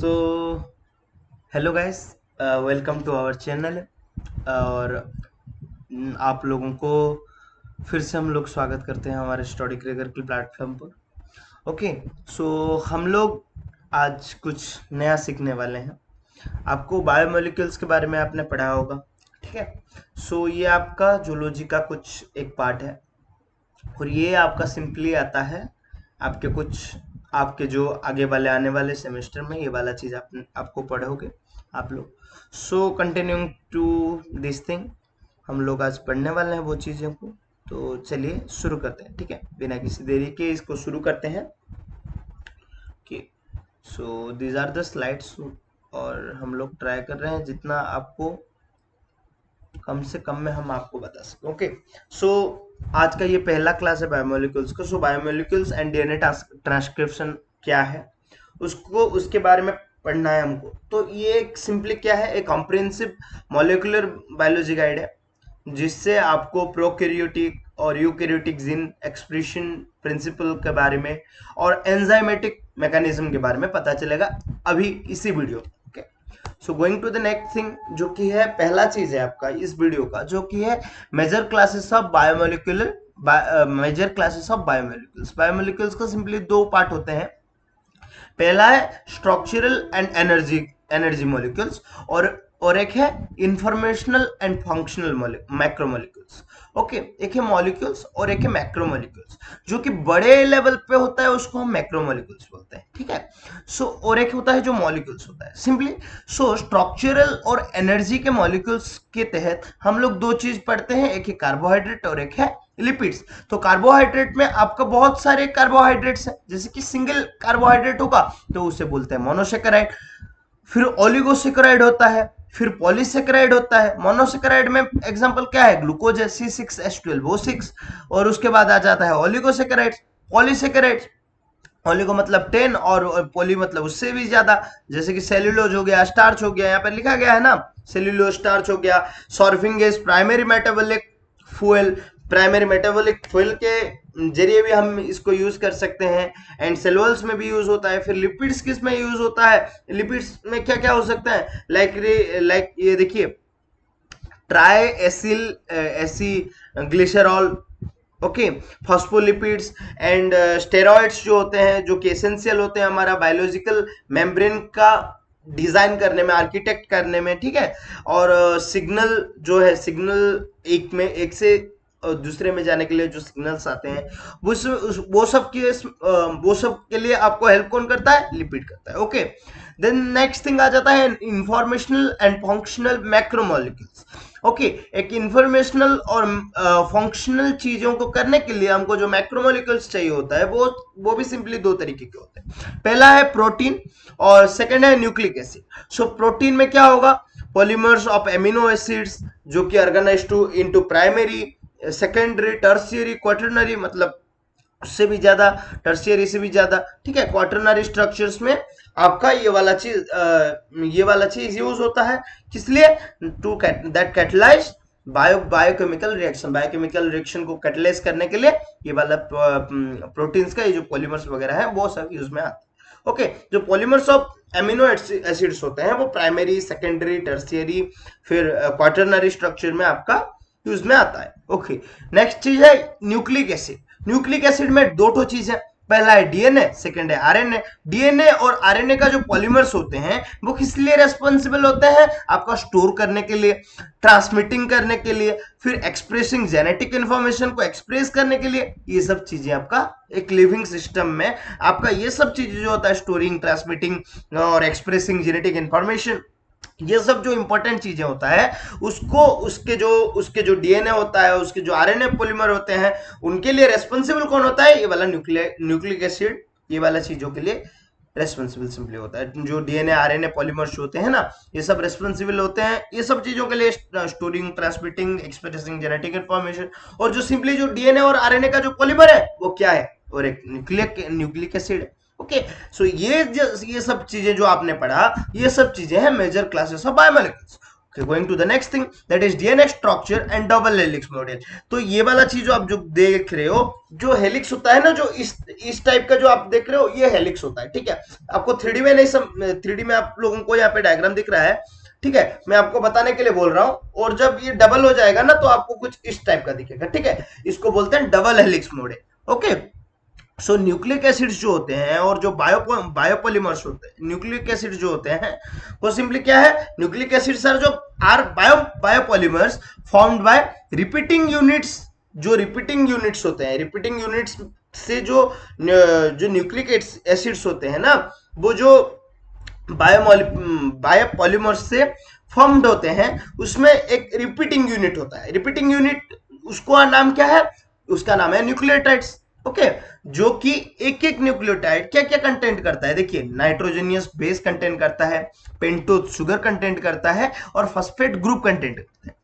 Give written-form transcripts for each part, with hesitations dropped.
So hello guys, welcome to our channel. और आप लोगों को फिर से हम लोग स्वागत करते हैं हमारे स्टडी क्रेकर के प्लेटफॉर्म पर। ओके, सो हम लोग आज कुछ नया सीखने वाले हैं। आपको बायोमोलिक्यूल्स के बारे में आपने पढ़ा होगा, ठीक है। सो ये आपका जूलॉजी का कुछ एक पार्ट है और ये आपका सिंपली आता है आपके कुछ आपके जो आगे वाले आने वाले सेमेस्टर में ये वाला चीज आपको पढ़ोगे आप लोग। So continuing to this thing, हम लोग आज पढ़ने वाले हैं वो चीज़ों को। तो चलिए शुरू करते हैं, ठीक है, बिना किसी देरी के इसको शुरू करते हैं कि so these are the slides. और हम लोग ट्राई कर रहे हैं जितना आपको कम से कम में हम आपको बता सकें। ओके, सो आज का ये पहला क्लास है बायोमोलिक्यूल्स का। सो बायोमोलिक्यूल्स एंड डीएनए ट्रांसक्रिप्शन क्या है उसको उसके बारे में पढ़ना है हमको। तो ये एक सिंपली क्या है, एक कॉम्प्रिहेंसिव मॉलिक्यूलर बायोलॉजी गाइड है जिससे आपको प्रोकैरियोटिक और यूकैरियोटिक जीन एक्सप्रेशन प्रिंसिपल के बारे में और एंजाइमेटिक मैकेनिज्म के बारे में पता चलेगा अभी इसी video. Okay, so going to the next thing, जो कि है पहला चीज है आपका इस वीडियो का, जो कि है major classes of biomolecular major classes of biomolecules. Biomolecules का सिंपली दो पार्ट होते हैं। पहला है structural and energy energy molecules और एक है informational and functional macromolecules. Okay, एक है मॉलिक्यूल्स और एक है मैक्रोमोलिक्यूल्स। जो कि बड़े लेवल पे होता है उसको हम मैक्रोमोलिक्यूल्स बोलते हैं, ठीक है। सो और एक होता है जो मॉलिक्यूल्स होता है सिंपली। सो स्ट्रक्चरल और एनर्जी के मॉलिक्यूल्स के तहत हम लोग दो चीज पढ़ते हैं, एक है कार्बोहाइड्रेट और एक है लिपिड्स। तो कार्बोहाइड्रेट में आपका बहुत सारे कार्बोहाइड्रेट्स हैं, जैसे कि सिंगल कार्बोहाइड्रेट होगा तो उसे बोलते हैं मोनोसेकेराइड, फिर ओलिगोसेकेराइड होता है, फिर पॉलीसेकेराइड होता है। मोनोसेकेराइड में एग्जांपल क्या है, ग्लूकोज है C6H12O6। और उसके बाद आ जाता है ओलिगोसेकेराइड, पॉलीसेकेराइड। ओलिगो मतलब 10 और पोली मतलब उससे भी ज्यादा, जैसे कि सेल्यूलोज हो गया, स्टार्च हो गया, यहाँ पर लिखा गया है ना, सेल्यूलोज स्टार्च हो गया। सॉर्फिंगेस primary metabolic fuel, primary metabolic fuel के जरिए भी हम इसको यूज कर सकते हैं। एंड सेलुलोज में भी यूज होता है। फिर लिपिड्स किस में यूज होता है, लिपिड्स में क्या क्या हो सकता है, लाइक ये देखिए, try acyl AC glycerol, okay, phospholipids and steroids जो होते हैं, जो कि एसेंशियल होते हैं हमारा बायोलॉजिकल मेम्ब्रेन का डिजाइन करने में, आर्किटेक्ट करने में, ठीक है। और सिग्नल जो है, सिग्नल एक से दूसरे में जाने के लिए जो सिग्नल्स आते हैं वो सब के लिए आपको हेल्प कौन करता है, लिपिड करता है। ओके, देन नेक्स्ट थिंग आ जाता है informational and functional macromolecules. Okay, एक इंफॉर्मेशनल और फंक्शनल चीजों को करने के लिए हमको जो मैक्रोमोलिक्यूल्स चाहिए होता है वो भी सिंपली दो तरीके के होते हैं। पहला है प्रोटीन और सेकंड है न्यूक्लिक एसिड। सो प्रोटीन में क्या होगा, पॉलीमर्स ऑफ एमिनो एसिड्स जो कि organise to into primary, secondary, tertiary, quaternary, मतलब उससे भी ज्यादा, टर्शियरी से भी ज्यादा, ठीक है। क्वाटरनरी स्ट्रक्चर्स में आपका ये वाला चीज यूज होता है, किस लिए, to that catalyse biochemical reaction को कैटलाइज करने के लिए ये वाला प्रोटीन्स का ये जो पॉलीमर्स वगैरह है वो सब यूज में आते हैं। ओके, जो पॉलीमर्स ऑफ एमिनो एसिड्स होते हैं वो प्राइमरी, सेकेंडरी, टर्शियरी, फिर क्वाटरनरी स्ट्रक्चर में आपका यूज में आता है। ओके, नेक्स्ट चीज है न्यूक्लिक एसिड। न्यूक्लिक एसिड में दो ठो चीज है, पहला है डीएनए, सेकंड है आरएनए। डीएनए और आरएनए का जो पॉलीमर्स होते हैं वो किस लिए रेस्पॉन्सिबल होते हैं, आपका स्टोर करने के लिए, ट्रांसमिटिंग करने के लिए, फिर एक्सप्रेसिंग जेनेटिक इंफॉर्मेशन को एक्सप्रेस करने के लिए। ये सब चीजें आपका एक लिविंग सिस्टम में आपका ये सब चीजें जो होता है, स्टोरिंग, ट्रांसमिटिंग और एक्सप्रेसिंग जेनेटिक इंफॉर्मेशन, ये सब जो इंपॉर्टेंट चीजें होता है उसको उसके जो डीएनए होता है, उसके जो आरएनए पॉलीमर होते हैं, उनके लिए रेस्पॉन्सिबल कौन होता है, ये वाला न्यूक्लिक एसिड, ये वाला चीजों के लिए रेस्पॉन्सिबल सिंपली होता है। जो डीएनए आरएनए पॉलीमर्स होते हैं ना, ये सब रेस्पॉन्सिबल होते हैं ये सब चीजों के लिए, storing, transmitting, expressing genetic information. और जो सिंपली जो डीएनए और आरएनए का जो पॉलीमर है वो क्या है, और एक न्यूक्लिक एसिड है। ओके, सो ये सब चीजें जो आपने पढ़ा, ये सब चीजें हैं major classes of biomolecules. Going to the next thing that is DNA structure and double helix model. तो ये वाला चीज जो आप जो देख रहे हो, जो हेलिक्स होता है ना, जो इस टाइप का जो आप देख रहे हो, ये हेलिक्स होता है, ठीक है। आपको 3D में नहीं, 3D में आप लोगों को यहाँ पे डायग्राम दिख रहा है, ठीक है, मैं आपको बताने के लिए बोल रहा हूं। और जब ये डबल हो जाएगा ना, तो आपको कुछ इस टाइप का दिखेगा, ठीक है। इसको बोलते हैं डबल हेलिक्स मॉडल। ओके, सो न्यूक्लिक एसिड्स जो होते हैं और जो बायोपॉलीमर्स होते हैं, न्यूक्लिक एसिड जो होते हैं वो सिंपली क्या है, न्यूक्लिक एसिड्स आर जो are biopolymers formed by repeating units. जो रिपीटिंग यूनिट्स होते हैं, रिपीटिंग यूनिट्स से जो न्यूक्लिक एसिड्स होते हैं ना, वो जो बायोपॉलीमर्स से फॉर्म्ड होते हैं, उसमें एक रिपीटिंग यूनिट होता है। रिपीटिंग यूनिट, उसका नाम क्या है, उसका नाम है न्यूक्लियोटाइड्स। ओके, जो कि एक एक न्यूक्लियोटाइड क्या क्या कंटेंट करता है, देखिए, नाइट्रोजनियस बेस कंटेंट करता है, पेंटोज शुगर कंटेंट करता है, और फॉस्फेट ग्रुप कंटेंट करता है।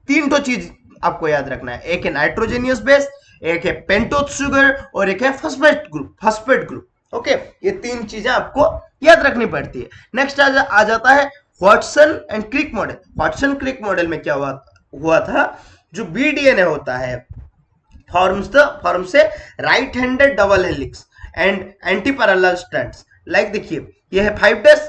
तीन तो चीज आपको याद रखना है, एक है नाइट्रोजनियस बेस, एक है पेंटोज शुगर, और एक है फॉस्फेट ग्रुप। ओके, ये तीन चीजें आपको याद रखनी पड़ती है। नेक्स्ट आ जाता है Watson and Crick model. Watson Crick model में क्या हुआ था, जो बीडीएनए होता है फॉर्म से right handed double helix and anti parallel strands. Like देखिए, ये है 5 डेज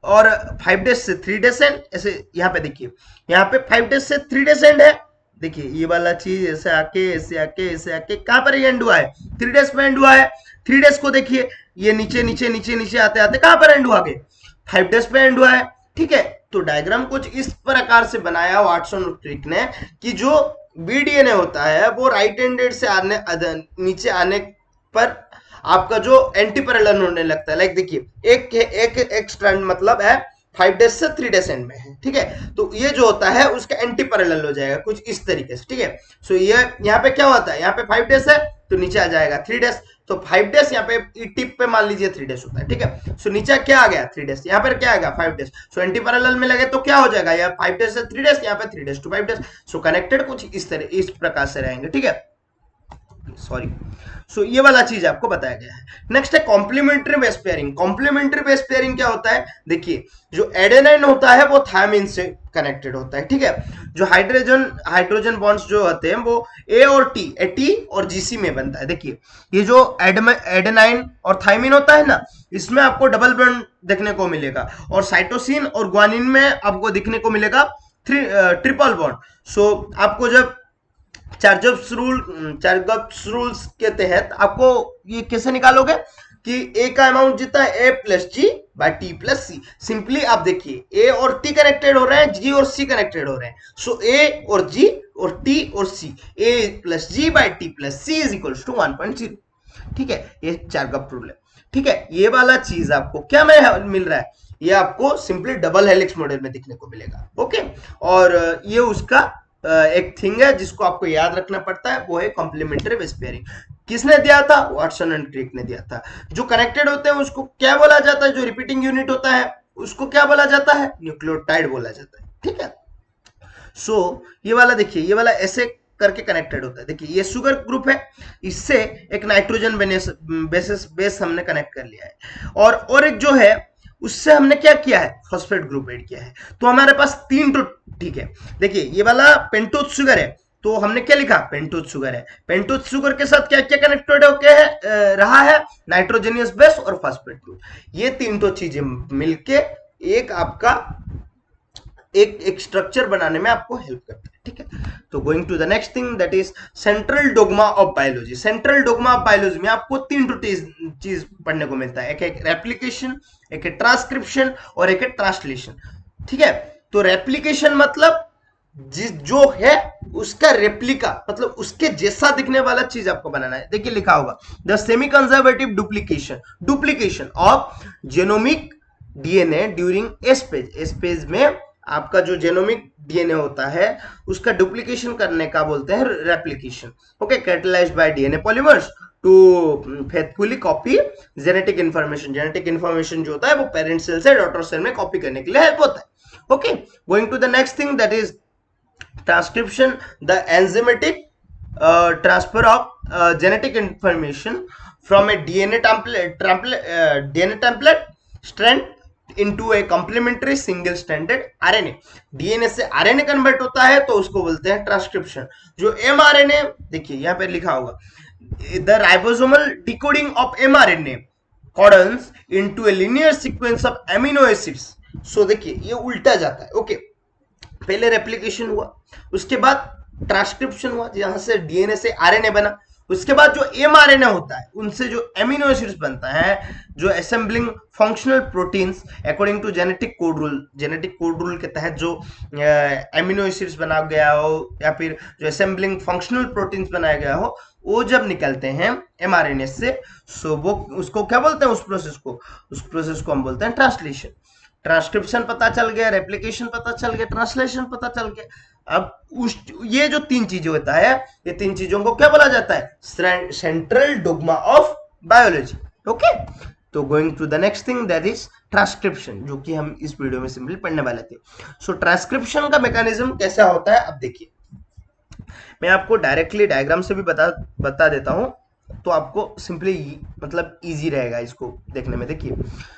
और 5 डेज से 3 डेज एंड, ऐसे यहाँ पे देखिए, यहाँ पे 5 डेज से 3 डेज एंड है। देखिए ये वाला चीज ऐसे आके ऐसे आके ऐसे आके कहां पर एंड हुआ है, 3 डेज में एंड हुआ है। 3 डेज को देखिए, ये नीचे नीचे नीचे नीचे आते आते कहां पर एंड हुआ गया, 5 डेज पे एंड हुआ है, ठीक है। तो डायग्राम कुछ इस प्रकार से बनाया वाटसन और क्रिक ने, कि जो बीडीएनए होता है वो राइट हैंडेड से नीचे आने पर आपका जो एंटी पैरेलल होने लगता है। लाइक देखिए, एक स्ट्रैंड मतलब है 5 डेज से 3 डेज एंड में है, ठीक है। तो ये जो होता है उसका एंटी पैरेलल हो जाएगा कुछ इस तरीके से, ठीक है। सो ये यहाँ पे क्या होता है, यहाँ पे 5 डेज है तो नीचे आ जाएगा 3 डेज, तो 5 डेज यहाँ पे टिप पे मान लीजिए 3 डेज होता है, ठीक है। सो नीचे क्या आ गया 3 डेज, यहाँ पर क्या आ गया 5 डेज। सो एंटी पैरेलल में लगे तो क्या हो जाएगा, यहाँ 5 डेज से 3 डेज, यहाँ पे 3 days to 5 days. So connected कुछ इस प्रकार से रहेंगे, ठीक है। सॉरी, सो ये वाला चीज आपको बताया गया है। नेक्स्ट है complementary base pairing. Complementary base pairing क्या होता है, देखिए, जो एडेनाइन होता है वो थायमिन से कनेक्टेड होता है, ठीक है। जो हाइड्रोजन बॉन्ड्स जो होते हैं वो टी और जीसी में बनता है। देखिए, ये जो एडेनाइन और थायमिन होता है ना, इसमें आपको डबल बॉन्ड देखने को मिलेगा, और साइटोसिन और ग्वानिन में आपको दिखने को मिलेगा ट्रिपल बॉन्ड। सो आपको जब चार्जप्स रूल्स के तहत आपको ये कैसे निकालोगे कि ए का अमाउंट जितना है ए plus G by T plus C. Simply आप देखिए, ए और टी कनेक्टेड हो रहे हैं, जी और सी कनेक्टेड हो रहे हैं। सो ए और जी और टी और C, A plus G by T plus C is equals to 1.0, ठीक है। ये चार्जप रूल है, ठीक है। ये वाला चीज आपको क्या में मिल रहा है, ये आपको सिंपली डबल हेलिक्स मॉडल में दिखने को मिलेगा, ओके। और ये उसका एक थिंग है जिसको आपको याद रखना पड़ता है, वो है कॉम्प्लीमेंट्री बेस पेयरिंग। किसने दिया था, वाटसन एंड क्रिक ने दिया था। जो कनेक्टेड होते हैं उसको क्या बोला जाता है, जो रिपीटिंग यूनिट होता है उसको क्या बोला जाता है, न्यूक्लियोटाइड बोला जाता है, ठीक है। सो ये वाला देखिए, ये वाला ऐसे करके कनेक्टेड होता है। देखिए, ये शुगर ग्रुप है, इससे एक नाइट्रोजन बेस हमने कनेक्ट कर लिया है, और एक जो है उससे हमने क्या किया है, फॉस्फेट ग्रुप ऐड किया है। तो हमारे पास 3 तो, ठीक है। देखिए, ये वाला पेंटोज शुगर है, तो हमने क्या लिखा, पेंटोज शुगर है। पेंटोज शुगर के साथ क्या क्या कनेक्टेड होके है रहा है, नाइट्रोजनियस बेस और फॉस्फेट ग्रुप। ये 3 तो चीजें मिलके एक आपका एक स्ट्रक्चर बनाने में आपको हेल्प करता है, ठीक है। तो going to the next thing that is central dogma of biology. Central dogma of biology में आपको 3 चीज पढ़ने को मिलता है, एक है रेप्लिकेशन, एक है ट्रांसक्रिप्शन और एक है ट्रांसलेशन, ठीक है। तो रेप्लिकेशन मतलब जो है उसका रेप्लिका, मतलब उसके जैसा दिखने वाला चीज आपको बनाना है। देखिए लिखा होगा the semi conservative duplication of genomic DNA during S phase में आपका जो जेनोमिक डीएनए होता है उसका डुप्लीकेशन करने का बोलते हैं replication, okay. Catalysed by DNA polymers to faithfully copy genetic information जो होता है वो पेरेंट सेल से डॉटर सेल में कॉपी करने के लिए हेल्प होता है, okay. Going to the next thing that is transcription, the enzymatic transfer of genetic information from a DNA template strand into a complementary single standard RNA. DNA से RNA convert होता है तो उसको बोलते हैं ट्रांसक्रिप्शन। जो एमआरएनए, देखिए यहाँ पे लिखा होगा the ribosomal decoding of mRNA codons into a linear sequence of amino acids. So देखिए ये उल्टा जाता है। ओके, पहले रेप्लिकेशन हुआ, उसके बाद ट्रांसक्रिप्शन हुआ जहां से डीएनए से आरएनए बना, उसके बाद जो एमआरएनए होता है उनसे जो एमिनो एसिड्स बनता है, जो assembling functional proteins according to genetic code rule, genetic code rule के तहत जो एमिनो एसिड्स बना गया हो या फिर जो असेंबलिंग फंक्शनल प्रोटीन्स बनाया गया हो, वो जब निकलते हैं एमआरएनए से, सो वो उसको क्या बोलते हैं, उस प्रोसेस को हम बोलते हैं ट्रांसलेशन। ट्रांसक्रिप्शन पता चल गया, रेप्लिकेशन पता चल गया, ट्रांसलेशन पता चल गया। अब उस ये जो तीन चीजें होता है, ये तीन चीजों को क्या बोला जाता है, central dogma of biology. Okay, तो going to the next thing that is transcription, जो कि हम इस वीडियो में सिंपली पढ़ने वाले थे। सो ट्रांसक्रिप्शन का मैकेनिज्म कैसा होता है, अब देखिए मैं आपको डायरेक्टली डायग्राम से भी बता देता हूं, तो आपको सिंपली मतलब इजी रहेगा इसको देखने में। देखिए,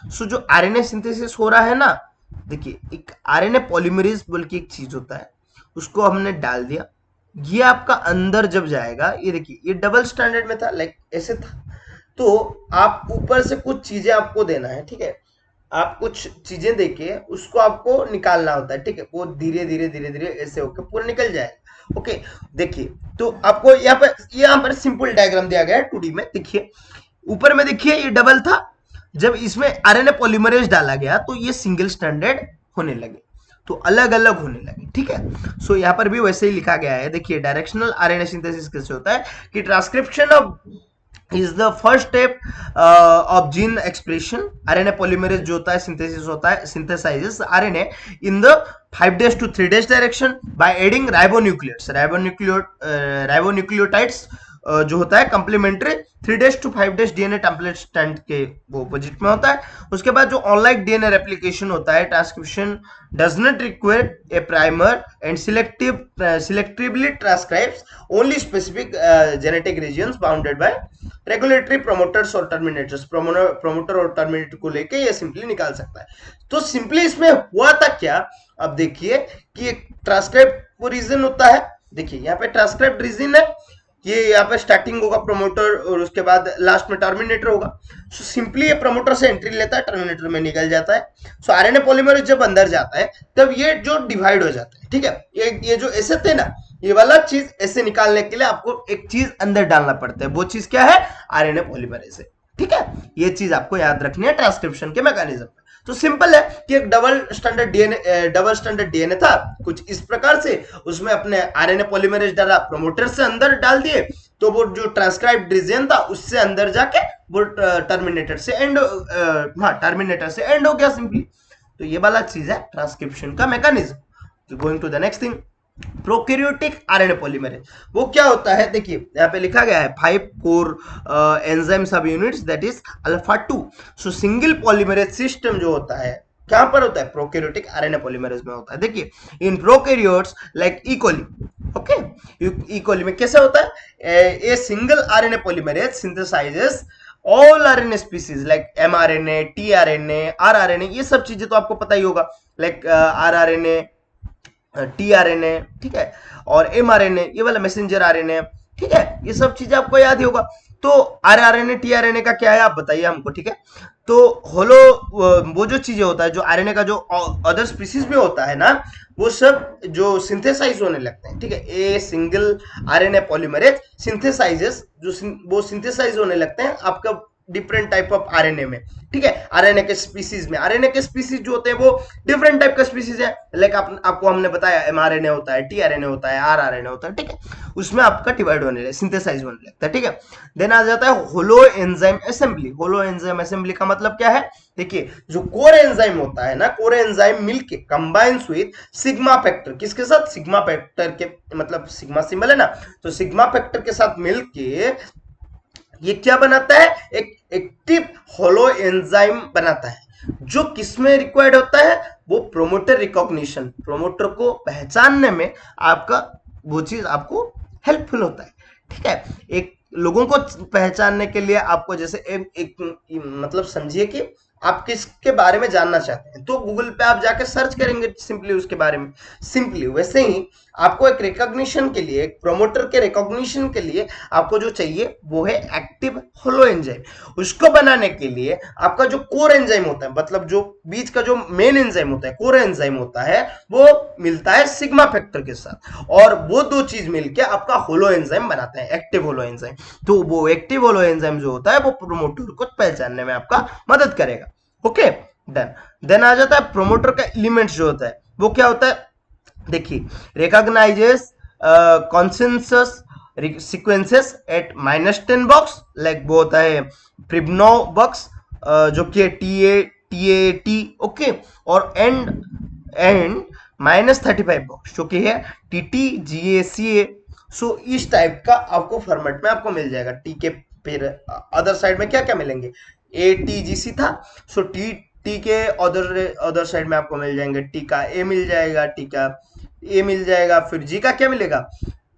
सो जो आरएनए सिंथेसिस हो रहा है ना, देखिए एक आरएनए पॉलीमरेज बोल के एक चीज होता है, उसको हमने डाल दिया, ये आपका अंदर जब जाएगा, ये देखिए ये डबल स्टैंडर्ड में था, लाइक ऐसे था, तो आप ऊपर से कुछ चीजें आपको देना है, ठीक है, आप कुछ चीजें देके उसको आपको निकालना होता है, ठीक है, वो धीरे धीरे धीरे धीरे ऐसे होकर पूरा निकल जाएगा। ओके, देखिए तो आपको यहाँ पर सिंपल डायग्राम दिया गया है 2D में। देखिए ऊपर में देखिए ये डबल था, जब इसमें आरएनए पॉलीमरेज डाला गया तो ये सिंगल स्टैंडर्ड होने लगे, तो अलग अलग होने लगे, ठीक है। सो यहाँ पर भी वैसे ही लिखा गया है। देखिए डायरेक्शनल आरएनए सिंथेसिस कैसे होता है कि transcription of is the first step of gene expression. RNA polymerase जो होता है सिंथेसिस होता है, synthesises RNA in the 5 days to 3 days direction by adding ribonucleotides. Ribonucleotides जो होता है complementary 3 days to 5 days DNA template stand के वो अपोजिट में होता है। उसके बाद जो ऑनलाइन डीएनए रेप्लिकेशन होता है, transcription does not require a primer and selectively transcribes only specific genetic regions bounded by regulatory promoters और टर्मिनेटर्स। प्रोमोटर और टर्मिनेटर को लेके ये सिंपली निकाल सकता है। तो सिंपली इसमें हुआ था क्या, अब देखिए कि एक ट्रांसक्राइब रीजन होता है, देखिए यहाँ पे ट्रांसक्राइब रीजन है, ये यहाँ पे स्टार्टिंग होगा प्रोमोटर और उसके बाद लास्ट में टर्मिनेटर होगा। सो सिंपली ये प्रोमोटर से एंट्री लेता है, टर्मिनेटर में निकल जाता है। सो आरएनए पॉलीमरेज जब अंदर जाता है तब ये जो डिवाइड हो जाता है, ठीक है, ये जो ऐसे थे ना, ये वाला चीज ऐसे निकालने के लिए आपको एक चीज अंदर डालना पड़ता है, वो चीज क्या है, आरएनए पॉलीमरेज है, ठीक है। ये चीज आपको याद रखनी है ट्रांसक्रिप्शन के मैकेनिज्म में। तो सिंपल है कि एक डबल स्टैंडर्ड डीएनए था कुछ इस प्रकार से, उसमें अपने आरएनए पॉलीमरेज डाला, प्रोमोटर से अंदर डाल दिए, तो वो जो ट्रांसक्राइब्ड रीजन था उससे अंदर जाके वो टर्मिनेटर से एंड हो गया सिंपली। तो ये वाला चीज है ट्रांसक्रिप्शन का mechanism. Going to the next thing, prokaryotic RNA polymerase, वो क्या होता है, देखिए यहाँ पे लिखा गया है 5 कोर एंजाइम सब units that is alpha 2। So single polymerase system जो होता है कहां पर होता है, प्रोकैरियोटिक आरएनए पॉलीमरेज में होता है। देखिए in prokaryotes like E coli, okay, E coli में कैसे होता है, a single RNA polymerase synthesises all RNA species like mRNA, tRNA, rRNA, ये सब चीजें तो आपको पता ही होगा, लाइक आरआरएनए, टीआरएनए, ठीक है, और एमआरएनए, ये वाला मैसेंजर आरएनए, ठीक है, ये सब चीजें आपको याद ही होगा। तो आरआरएनए टीआरएनए का क्या है आप बताइए हमको, ठीक है। तो होलो वो जो चीजें होता है, जो आरएनए का जो अदर स्पीसीज में होता है ना, वो सब जो सिंथेसाइज होने लगते हैं, ठीक है, a single RNA polymerase synthesises, जो वो सिंथेसाइज होने लगते हैं आपका डिफरेंट टाइप ऑफ आरएनए में, ठीक है, आरएनए के स्पीसीज में। आरएनए के स्पीसीज जो होते हैं वो डिफरेंट टाइप का स्पीसीज है, लाइक आपको हमने बताया एमआरएनए होता है, टीआरएनए होता है, आरआरएनए होता है, ठीक है, उसमें आपका डिवाइड होने लगता है, सिंथेसाइज होने लगता है, ठीक है। देन आ जाता है holo enzyme assembly. Holo enzyme assembly का मतलब क्या है, देखिए जो कोर एंजाइम होता है ना, कोर एंजाइम मिलके कंबाइंस विद सिग्मा फैक्टर, किसके साथ, सिग्मा फैक्टर के, मतलब सिग्मा सिंबल है ना, तो सिग्मा फैक्टर के साथ मिलके ये क्या बनाता है, एक एक्टिव होलो एंजाइम बनाता है, जो किसमें रिक्वायर्ड होता है, वो प्रोमोटर रिकॉग्निशन, प्रोमोटर को पहचानने में आपका वो चीज आपको हेल्पफुल होता है, ठीक है। एक लोगों को पहचानने के लिए आपको जैसे एक मतलब समझिए कि आप किसके बारे में जानना चाहते हैं, तो गूगल पे आप जाके सर्च करेंगे सिंपली उसके बारे में। सिंपली वैसे ही आपको एक रिकॉग्निशन के लिए, एक प्रोमोटर के रिकॉग्निशन के लिए आपको जो चाहिए वो है एक्टिव होलो एंजाइम। उसको बनाने के लिए आपका जो कोर एंजाइम होता है, मतलब जो बीच का जो मेन एंजाइम होता है, कोर एंजाइम होता है, वो मिलता है सिग्मा फैक्टर के साथ, और वो दो चीज मिलके आपका होलो एंजाइम बनाते हैं, एक्टिव होलो एंजाइम। तो वो एक्टिव होलो एंजाइम जो होता है वो प्रोमोटर को पहचानने में आपका मदद करेगा। Okay, done. देन आ जाता है प्रोमोटर का एलिमेंट्स जो होता है, वो क्या होता है, देखिए, recognises consensus sequences at -10 box, like वो होता है प्रिब्नो बॉक्स, जो कि टी। ओके, और एंड -35 बॉक्स जो कि है TTGACA। सो इस टाइप का आपको फॉर्मेट में आपको मिल जाएगा। टी के फिर अदर साइड में क्या क्या मिलेंगे, ATGC था, सो टी के अदर साइड में आपको मिल जाएंगे, टी का ए मिल जाएगा, टी का ए मिल जाएगा, फिर जी का क्या मिलेगा,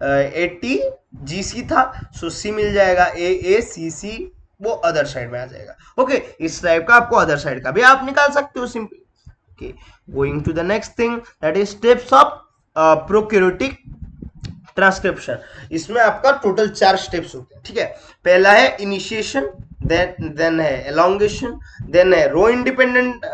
ATGC था, सो सी मिल जाएगा, AACC, वो अदर साइड में आ जाएगा। ओके, इस टाइप का आपको अदर साइड का भी आप निकाल सकते हो simply. Okay, going to the next thing, that is steps of prokaryotic transcription. इसमें आपका टोटल 4 स्टेप्स होते हैं, ठीक है। पहला है इनिशिएशन, देन है एलोंगेशन, देन है रो इंडिपेंडेंट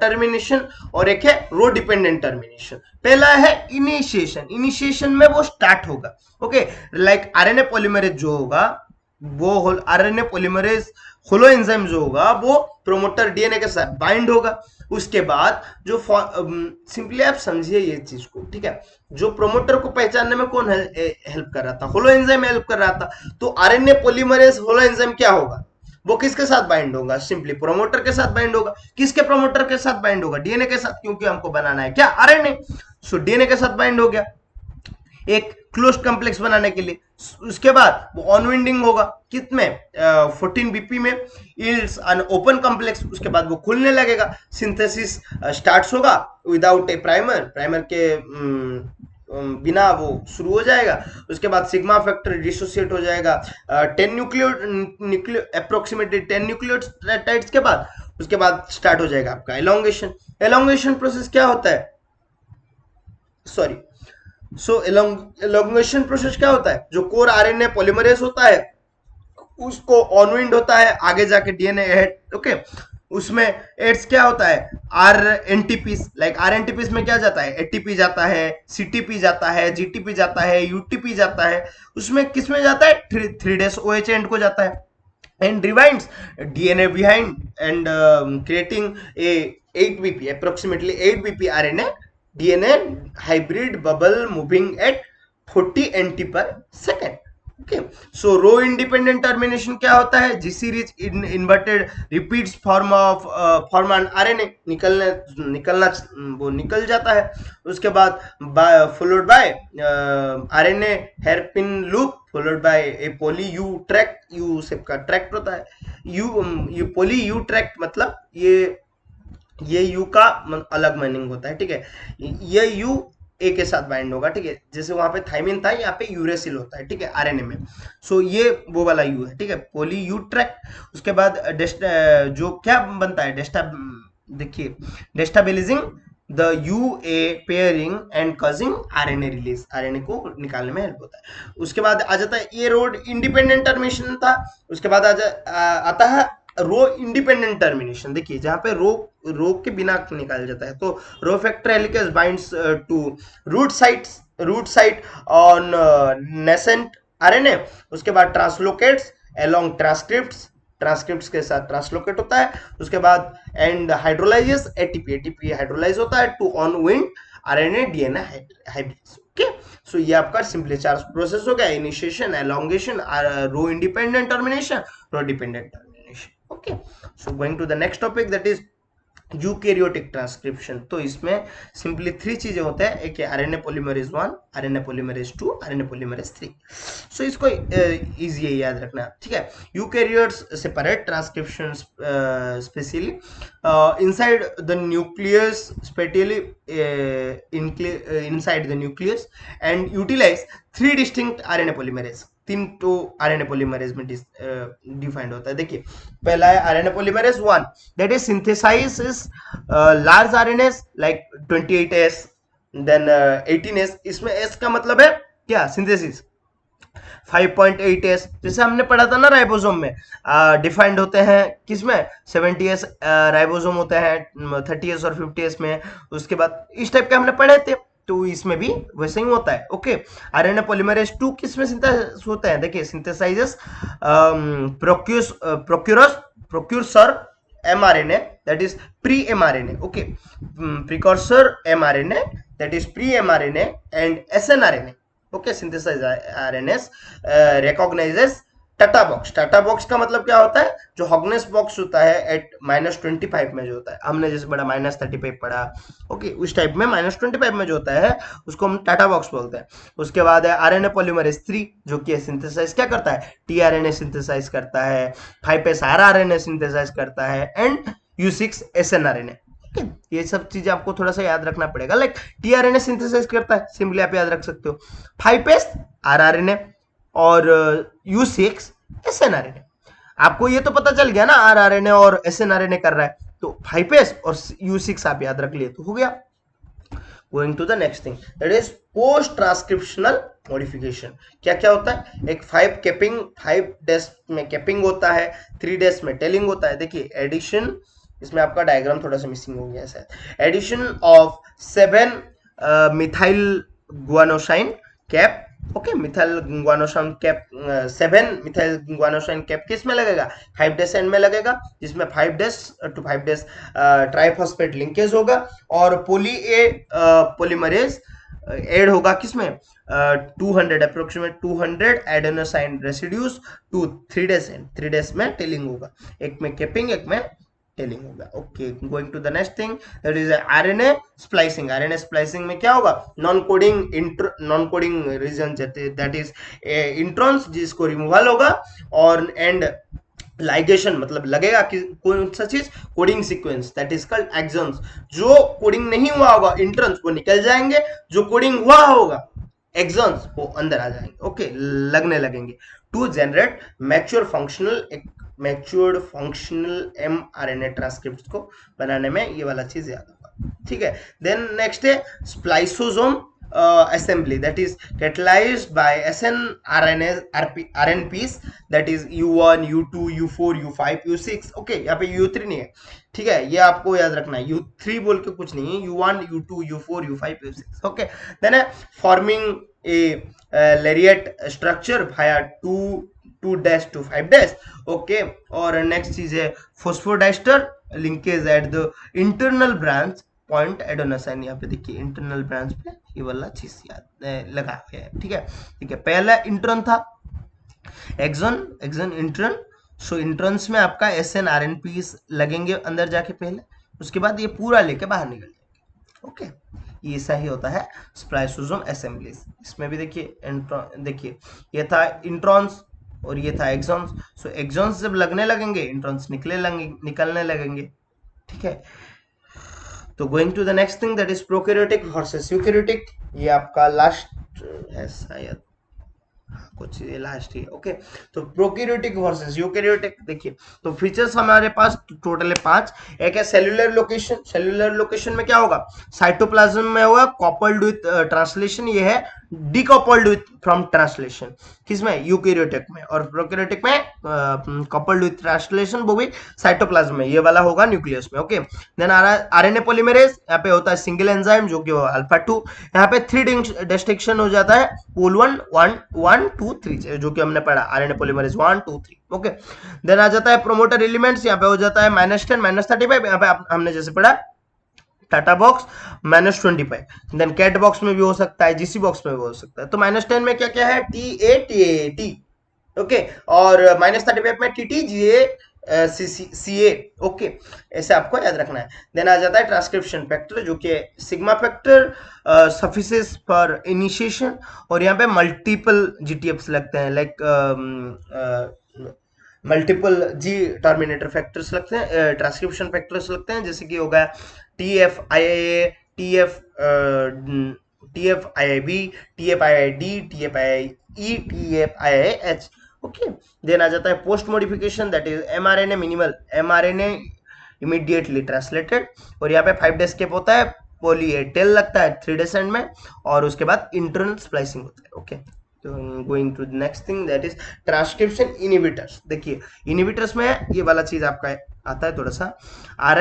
टर्मिनेशन, और एक है रो डिपेंडेंट टर्मिनेशन। पहला है इनिशिएशन। इनिशिएशन में वो स्टार्ट होगा, ओके, लाइक आरएनए पॉलीमरेज जो होगा, वो आरएनए पॉलीमरेज होलो एंजाइम जो होगा वो प्रोमोटर डीएनए के साथ बाइंड होगा। उसके बाद जो सिंपली आप समझिए ये चीज को, ठीक है, जो प्रोमोटर को पहचानने में कौन हेल्प कर रहा था, होलो एंजाइम हेल्प कर रहा था। तो आरएनए पॉलीमरेज होलो एंजाइम क्या होगा, वो किसके साथ बाइंड होगा, सिंपली प्रोमोटर के साथ बाइंड होगा। किसके प्रोमोटर के साथ बाइंड होगा, डीएनए के साथ, क्योंकि हमको बनाना है क्या, आरएनए। सो डीएनए के साथ बाइंड हो गया एक क्लोज कॉम्प्लेक्स बनाने के लिए। उसके बाद वो ऑनविंडिंग होगा कितने 14 बीपी में, इल्ड्स अन ओपन कॉम्प्लेक्स। उसके बाद वो खुलने लगेगा, सिंथेसिस स्टार्ट होगा विदाउट ए प्राइमर, प्राइमर के बिना वो शुरू हो जाएगा। उसके बाद सिग्मा फैक्टर डिसोसिएट हो जाएगा 10 न्यूक्लियो अप्रोक्सीमेटली 10 न्यूक्लियोटाइड्स के बाद। उसके बाद स्टार्ट हो जाएगा आपका एलोंगेशन। एलोंगेशन प्रोसेस क्या होता है, सॉरी, सो एलोंगेशन प्रोसेस क्या होता है, जो कोर आरएनए पॉलीमरेज होता है उसको ऑनविंड होता है आगे जाके डीएनए हेड। ओके, उसमें एड्स क्या होता है, आर एनटीपीस, लाइक आर एनटीपीस में क्या जाता है, एटीपी जाता है, सीटीपी जाता है, जीटीपी जाता है, यूटीपी जाता है। उसमें किस में जाता है, 3' OH एंड को जाता है, and rewinds DNA behind and creating a 8 bp, approximately 8 bp RNA DNA hybrid bubble moving at 40 nt per second। Okay, so rho independent termination क्या होता है, G series inverted repeats form an RNA, निकलना वो निकल जाता है। उसके बाद followed by RNA hairpin loop, followed by a poly U tract, U shape का ट्रैक्ट होता है, यू पोली यू ट्रैक्ट, मतलब ये यू का अलग मीनिंग होता है, ठीक है। ये यू ए के साथ बाइंड होगा, ठीक है, जैसे वहां पे थाइमिन था, यहाँ पे यूरेसिल होता है, ठीक है, आरएनए में। सो ये वो वाला यू है, ठीक है, पोली यू ट्रैक्ट। उसके बाद जो क्या बनता है, देखिए, destabilising the U A pairing and causing RNA release, RNA को निकालने में हेल्प होता है। उसके बाद आ जाता है ये रोड इंडिपेंडेंट टर्मिनेशन था। उसके बाद आता है रो इंडिपेंडेंट टर्मिनेशन। देखिए, जहां पे रो के बिना निकाल जाता है, तो rho factor helicase binds to rut site on nascent RNA. उसके बाद ट्रांसलोकेट्स अलोंग ट्रांसक्रिप्ट्स के साथ ट्रांसलोकेट होता है। उसके बाद एंड हाइड्रोलाइजेस एटीपी हाइड्रोलाइज होता है to unwind RNA DNA hybrid. Okay, so ये आपका सिंपली 4 प्रोसेस हो गया, initiation, elongation, rho independent termination, rho dependent termination. Okay, so going to the next topic, that is eukaryotic transcription. तो इसमें simply 3 चीजें होते हैं, एक है RNA polymerase 1, RNA polymerase 2, RNA polymerase 3। So इसको इजी है याद रखना, ठीक है। Eukaryotes separate transcription specially inside the nucleus, specially inside the nucleus, and utilize 3 distinct RNA polymerase, तीन तो आरएनए पॉलीमरेज में डिफाइंड होता है। देखिए पहला है RNA polymerase 1 that is synthesises large RNA like 28S then 18S। इसमें S का मतलब है क्या, सिंथेसिस। 5.8S जैसे हमने पढ़ा था ना राइबोसोम में, डिफाइंड होते हैं किसमें, 70S राइबोसोम होते हैं 30S और 50S में। उसके बाद इस टाइप के हमने पढ़े थे, तो इसमें भी वैसे ही होता है। ओके, आरएनए पॉलीमरेज 2 किसमें सिंथेसाइज होता है, देखिए synthesises प्रोक्यूरसर mRNA that is pre-mRNA. Okay, precursor mRNA that is pre-mRNA and snRNA. Okay, synthesized RNAs recognizes TATA box. TATA box का मतलब क्या होता है, जो हॉगनेस बॉक्स होता है एट -25 में जो होता है, हमने जैसे पढ़ा -35 पढ़ा। ओके, उस टाइप में -25 में जो होता है उसको हम टाटा बॉक्स बोलते हैं। उसके बाद है आरएनए पॉलीमरेज 3 जो कि सिंथेसाइज क्या करता है, टीआरएनए सिंथेसाइज करता है, 5S आरआरएनए सिंथेसाइज करता है एंड U6 एसएनआरएनए। ये सब चीजें आपको थोड़ा सा याद रखना पड़ेगा। लाइक टीआरएनए सिंथेसाइज करता है, सिंपली आप याद रख सकते हो 5S आरआरएनए और U6 एसएनआरएनए। आपको ये तो पता चल गया ना, आरआरएनए और एसएनआरएनए कर रहा है, तो 5S और U6 आप याद रख लिए तो हो गया। Going to the next thing that is post transcriptional modification. क्या क्या होता है, एक 5 डेज में कैपिंग होता है, 3 डेज में टेलिंग होता है। देखिए एडिशन, इसमें आपका डायग्राम थोड़ा सा मिसिंग हो गया है, addition of 7 methyl guanosine cap. Okay, methyl guanosine cap 7 methyl guanosine cap किस में लगेगा, 5 डेज एंड में लगेगा, जिसमें 5 days to 5 days triphosphate linkage होगा और पोली ए पॉलीमरेज ऐड होगा किसमें, 200 approximate 200 adenosine residues to 3 days and 3 days में टेलिंग होगा, एक में कैपिंग एक में टेलिंग होगा। Okay, going to the next thing that is RNA splicing. RNA splicing में क्या होगा, non coding region that is introns जिसको रिमूवल होगा और एंड लाइगेशन मतलब लगेगा कि कौन सा चीज, coding sequence that is called exons. जो कोडिंग नहीं हुआ होगा इंट्रॉन्स वो निकल जाएंगे, जो कोडिंग हुआ होगा एक्सॉन्स वो अंदर आ जाएंगे। ओके, लगने लगेंगे to generate matured functional mRNA transcript को बनाने में ये वाला चीज याद होगा। ठीक है, देन नेक्स्ट है spliceosome assembly that is catalyzed by RNPs that is U1, U2, U4, U5, U6। Okay, यहाँ पे U3 नहीं है, ठीक है, ये आपको याद रखना है, U3 बोल के कुछ नहीं है, U1, U2, U4, U5, U6। Okay, then है forming a lariat structure via 2 dash to 5 dash। Okay, और नेक्स्ट चीज है phosphodiester linkage at the internal branch point adenosine. यहाँ पे देखिए इंटरनल ब्रांच पे ये वाला चीज याद लगा हुआ है। ठीक है, ठीक है, पहला इंट्रॉन था एक्सॉन इंट्रॉन। सो इंट्रॉन्स में आपका SNRNP लगेंगे अंदर जाके पहले, उसके बाद ये पूरा लेके बाहर निकल जाएंगे। ओके, ये ऐसा ही होता है स्प्लाइसोसोम असेंबलीज। इसमें भी देखिए ये था इंट्रॉन्स और ये था एक्सॉन्स। सो एक्सॉन्स जब लगने लगेंगे इंट्रॉन्स निकलने लगेंगे। ठीक है, तो going to the next thing that is prokaryotic versus eukaryotic. ये आपका लास्ट है शायद, कुछ ये लास्ट ही। ओके, तो प्रोकैरियोटिक वर्सेस यूकैरियोटिक देखिए, तो फीचर्स हमारे पास टोटल है 5। एक है सेल्यूलर लोकेशन। सेल्यूलर लोकेशन में क्या होगा, साइटोप्लाज्म में होगा कॉपल्ड विथ ट्रांसलेशन, ये है डीकॉपल्ड विथ फ्रॉम ट्रांसलेशन किसमें, यूकैरियोटिक में, और प्रोकैरियोटिक में कॉपल्ड विथ ट्रांसलेशन वो भी साइटोप्लाज्म में, ये वाला होगा न्यूक्लियस में। ओके, देन आरएनए पॉलीमरेज, यहाँ पे होता है सिंगल एंजाइम जो कि अल्फा 2, यहाँ पे 3 डिस्टिंक्शन हो जाता है, पोल 1 2 3 जो कि हमने पढ़ा, आरएनए पॉलीमरेज 1 2 3। ओके, देन आ जाता है प्रोमोटर एलिमेंट्स, यहाँ पे हो जाता है -10 -35, यहाँ पे हमने जैसे पढ़ा TATA box -25, then CAT box में भी हो सकता है, जीसी बॉक्स में भी हो सकता है। तो -10 में क्या क्या है, TA ओके, और -35 में TT GA CA। ओके, ऐसे आपको याद रखना है। देन आ जाता है ट्रांसक्रिप्शन फैक्टर जो कि सिग्मा फैक्टर सफिसेस फॉर इनिशिएशन, और यहाँ पे मल्टीपल GTFs लगते हैं, लाइक मल्टीपल जी टर्मिनेटर फैक्टर्स लगते हैं, ट्रांसक्रिप्शन फैक्टर्स लगते हैं, जैसे कि होगा TF IAA, TF TFIIB, TFIID, TFIIE, TFIIH। Okay, then आ जाता है post modification, that is mRNA minimal, mRNA immediately translated, और यहाँ पे 5 डेज स्केप होता है, पॉली ए टेल लगता है 3 डेज एंड में, और उसके बाद इंटरनल स्प्लाइसिंग होता है। ओके, तो going to next thing, that is transcription inhibitors. देखिए इनहिबिटर्स में ये वाला चीज आपका आता है थोड़ा सा, आर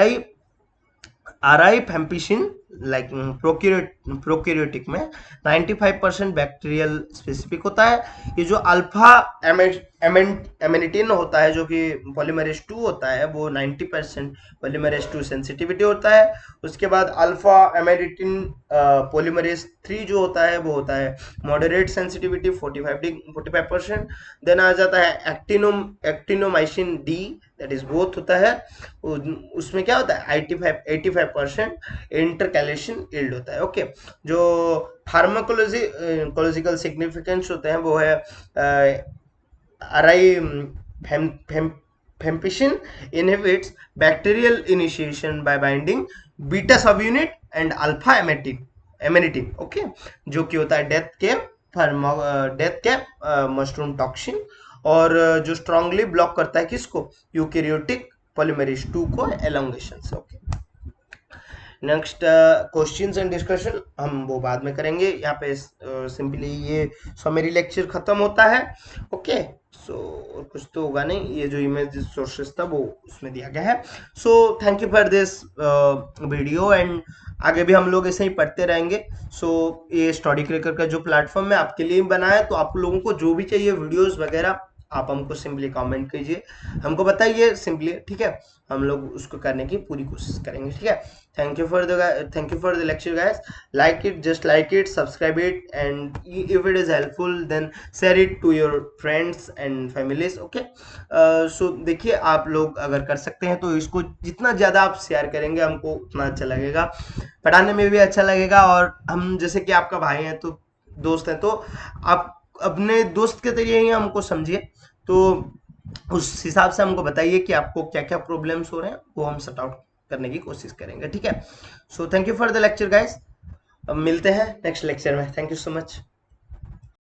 आई फैम्पिसिन, लाइक प्रोक्यूरियोटिक में 95% बैक्टीरियल स्पेसिफिक होता है। ये जो अल्फा एमेनिटिन होता है, जो कि पॉलीमरेज 2 होता है, वो 90% पॉलीमरेज 2 सेंसिटिविटी होता है। उसके बाद अल्फा एमेनिटिन पॉलीमरेज 3 जो होता है, वो होता है मॉडरेट सेंसिटिविटी 45%। देन आ जाता है actinomycin D, that is both होता है, उसमें क्या होता है 85% इंटरकैलेशन यील्ड होता है। ओके, जो फार्माकोलॉजिकल सिग्निफिकेंस होते हैं वो है rifampicin inhibits bacterial initiation by binding beta subunit and alpha amanitin. Okay, जो कि होता है डेथ के मशरूम टॉक्सिन, और जो स्ट्रांगली ब्लॉक करता है किसको, यूकैरियोटिक पॉलीमरेज 2 को एलोंगेशन से। Okay, next questions and discussion हम वो बाद में करेंगे। यहाँ पे सिंपली ये समरी लेक्चर खत्म होता है। ओके, सो कुछ तो होगा नहीं, ये जो इमेज सोर्सेस था वो उसमें दिया गया है। So thank you for this video, and आगे भी हम लोग ऐसे ही पढ़ते रहेंगे। सो ये स्टडी क्रैकर का जो प्लेटफॉर्म है आपके लिए बना है, तो आप लोगों को जो भी चाहिए वीडियोस वगैरह, आप हमको सिंपली कमेंट कीजिए, हमको बताइए सिंपली, ठीक है, हम लोग उसको करने की पूरी कोशिश करेंगे। ठीक है, thank you for the lecture guys, like it, just like it, subscribe it, and if it is helpful then share it to your friends and families. Okay, so देखिए आप लोग अगर कर सकते हैं तो इसको जितना ज़्यादा आप शेयर करेंगे हमको उतना अच्छा लगेगा, पढ़ाने में भी अच्छा लगेगा, और हम जैसे कि आपका भाई हैं, तो दोस्त हैं, तो आप अपने दोस्त के तरीके ही हमको समझिए, तो उस हिसाब से हमको बताइए कि आपको क्या क्या प्रॉब्लम्स हो रहे हैं, वो हम सॉर्ट आउट करने की कोशिश करेंगे। ठीक है, so thank you for the lecture guys, अब मिलते हैं नेक्स्ट लेक्चर में। Thank you so much.